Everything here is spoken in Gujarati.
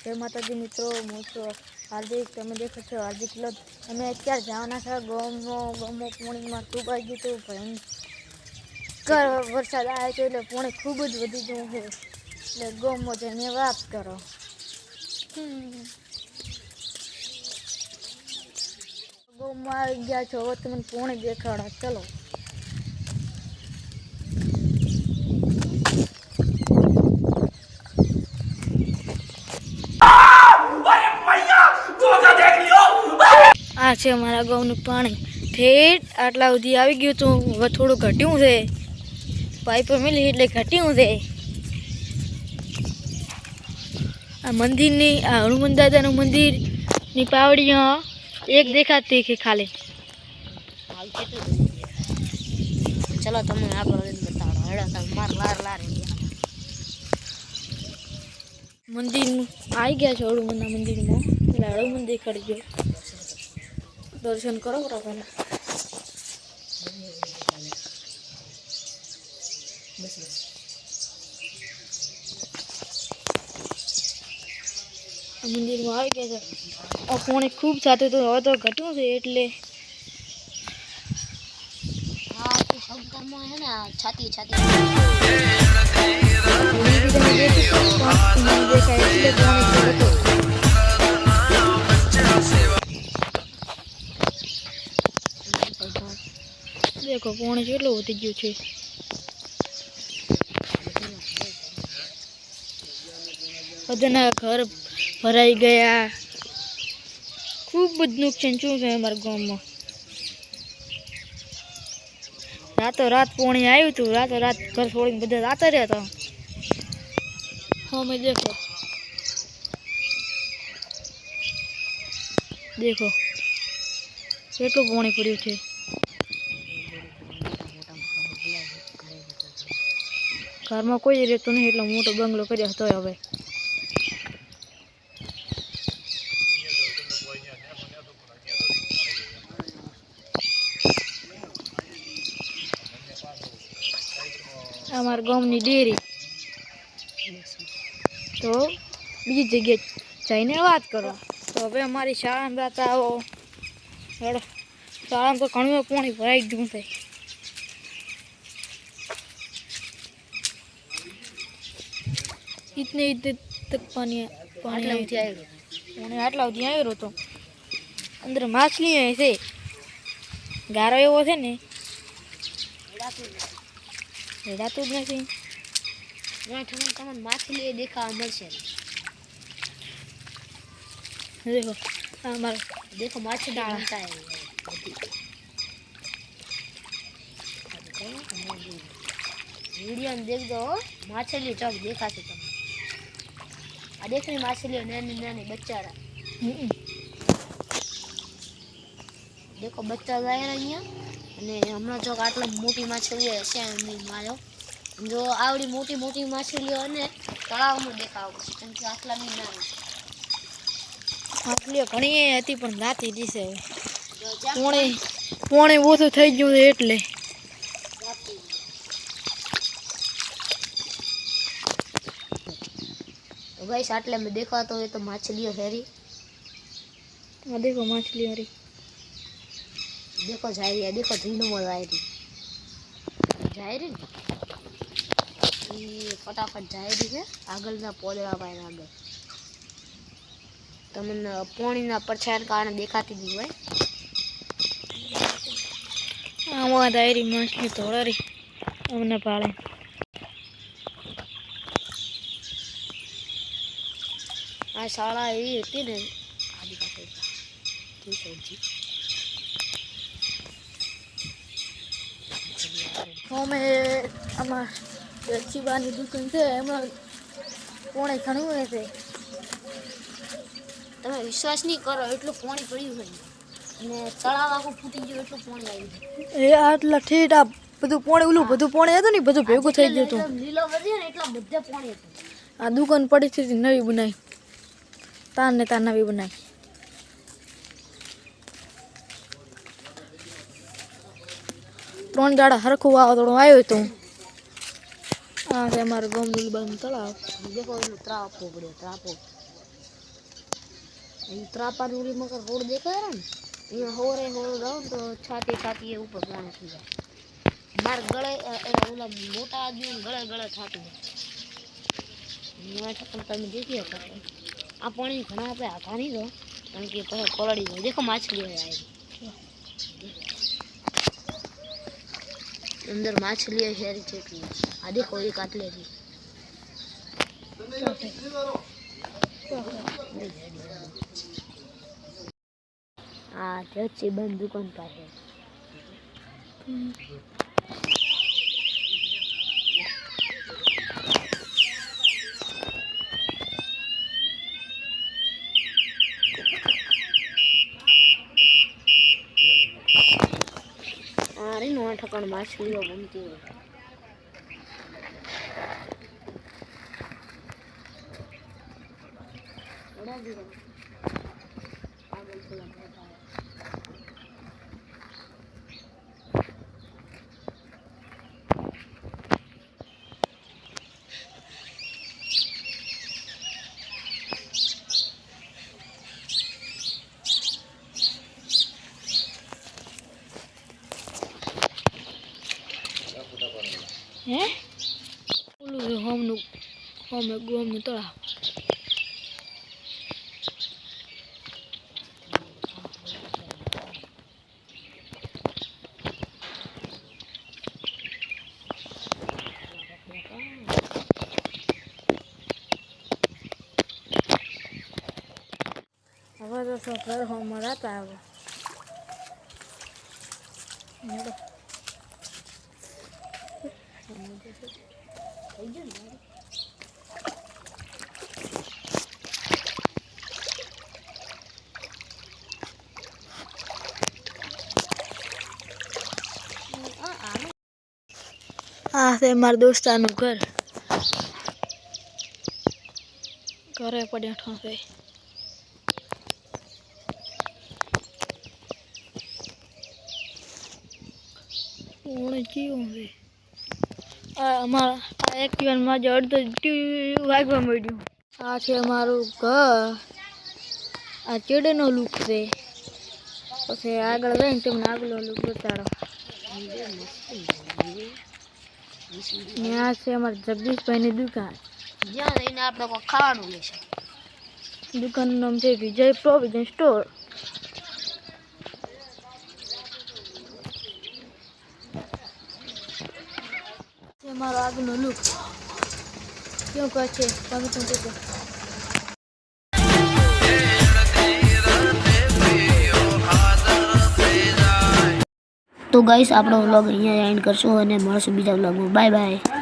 जय माता दी मित्रों હું છું હાર્દિક તમે દેખો છો હાર્દિક ક્લબ અમે અત્યારે જવાના છે ગોમો પાણીમાં ખૂબ આવી ગયું હતું ભયંકર વરસાદ આવ્યો છે એટલે પાણી ખૂબ જ વધી ગયું છે એટલે ગોમો જઈને વાત કરો ગોમમાં આવી ગયા છો હવે તમને પાણી દેખાડો ચલો આ છે અમારા ગામનું પાણી ઠેઠ આટલા સુધી આવી ગયું હતું હવે થોડું ઘટ્યું છે પાઇપો મિલી એટલે ઘટ્યું છે આ મંદિરની આ હનુમાન દાદાનું મંદિરની પાવડીઓ એક દેખાતી કે ખાલી ચલો તમને આગળ બતાડો હેડો તમે માર લાર મંદિરમાં આવી ગયા છો હનુમાનના મંદિરમાં એટલે હનુમાન દેખાડી ગયો दर्शन करो बराबर मंदिर में आ गया और पानी खूब साथे तो हवा तो घटू से एटले हां तो सब काम है ना छाती देखो पानी કેટલો વધી ગયો છે બધાના ઘર ભરાઈ ગયા ખૂબ જ નુકસાન થયું છે અમારા ગામમાં રાતો રાત પાણી આવ્યું હતું રાતો રાત ઘર છોડીને બધા રાતે રહ્યા હતા હા મેં देखो કેટલું પાણી પડ્યું છે ઘરમાં કોઈ રહેતું નહીં એટલો મોટો બંગલો કર્યો હતો હવે અમારા ગામની ડેરી તો બીજી જગ્યાએ જઈને વાત કરો તો હવે અમારી શાળામાં જતા આવો શાળામાં તો ઘણું પાણી ભરાઈ ગયું છે इतने तक पानी आटला आयो तो अंदर मछली ऐसे गारो एवो छे ने रेडातुं ज नथी તમને માછલી દેખાવા મળશે देखो हमारा देखो माछली डालता है वीडियो में देख दो माछली चौक देखा से तुम आ देख रही माछली नानी नानी बच्चा देखो बच्चा जाए अहियां અને હમણાં ચોક આટલા મોટી માછલીઓ હશે એમની મારો જો આવડી મોટી મોટી માછલીઓ અને તળાવમાં દેખાવ કેમ કે આટલાની નાની માછલીઓ ઘણી હતી પણ નાતી દીસે પોણે ઓછું થઈ ગયું છે એટલે तो गाइस आटले में देखा तो ये तो मछलियां है देखो मछली हरी देखो जा रही है देखो धीनो में जा रही ये फटाफट जा रही है आगल ना पोदड़ा पाए आगे तमने पानी ना परछाई कारण देखाती नहीं भाई आमा दायरी मछली थोड़ा री हमने पाले आ शाला एवी हती ने आदि पासे ठीक है जी અમે અમાર દક્ષીબાની દુકાન છે એમાં પોણે ઘણું હોય છે તમે વિશ્વાસ નહીં કરો એટલું પાણી પડ્યું હોય અને તળાવ આખું ફૂટી ગયું એટલું પાણી આવ્યું એ આટલા ઠેઠ આ બધું પાણી ઓલું બધું પાણી હતું ને બધું ભેગું થઈ ગયું હતું લીલો વધ્યો ને એટલા બધા પાણી હતું આ દુકાન પડી હતી નવી બનાવી તાર ને તાર નવી બનાવી ત્રણ દાડા હરખું વાવાઝોડું આવ્યું હતું આ છે અમારું ગામનું બાજુનું તળાવ देखो ત્રાપો પડ્યો ત્રાપો ત્રાપાની ઉલી મકર રોડ દેખાય ને અહીંયા હોરે રહો ને તો છાતી છાતી એ ઉપર પાણી થઈ જાય માર ગળે ઓલા મોટા આદમી ગળે ગળે થતું હોય પણ તમે દેખી શકો આ પાણી ઘણા આપણે આઘા નહીં દો કારણ કે પછી પલળી જાય દેખો માછલી આવી अंदर मछली है शहरी चेकली आ देखो ये काटले थी हाँ अच्छी बंद दुकान पर है अरे नो ठकन मछली बनती है बड़ा भी पागल थोड़ा बैठा है हैं बोलो हम गोम ने तोड़ा હવે તો સફર હમણાં હતા હવે આ છે મારા દોસ્તાનું ઘર ઘરે પડ્યા ઠોંસે કેવું છે અમારા આ એક્ટિવામાં જે અડધું વાગવા મળ્યું આ છે અમારું ઘર આ ચેડનો લુક છે પછી આગળ જઈને તમને આગલો લુક બતાડો ને આ છે અમારા જગદીશભાઈની દુકાન જ્યાં જઈને આપણે કોઈ ખાવાનું લેશે દુકાનનું નામ છે વિજય પ્રોવિઝન સ્ટોર મારો આગળનો લુક કેવું કહે છે તમે શું કહો તો ગાઈસ આપણો વ્લોગ અહીંયા એન્ડ કરશું અને મળશું બીજા વ્લોગમાં બાય બાય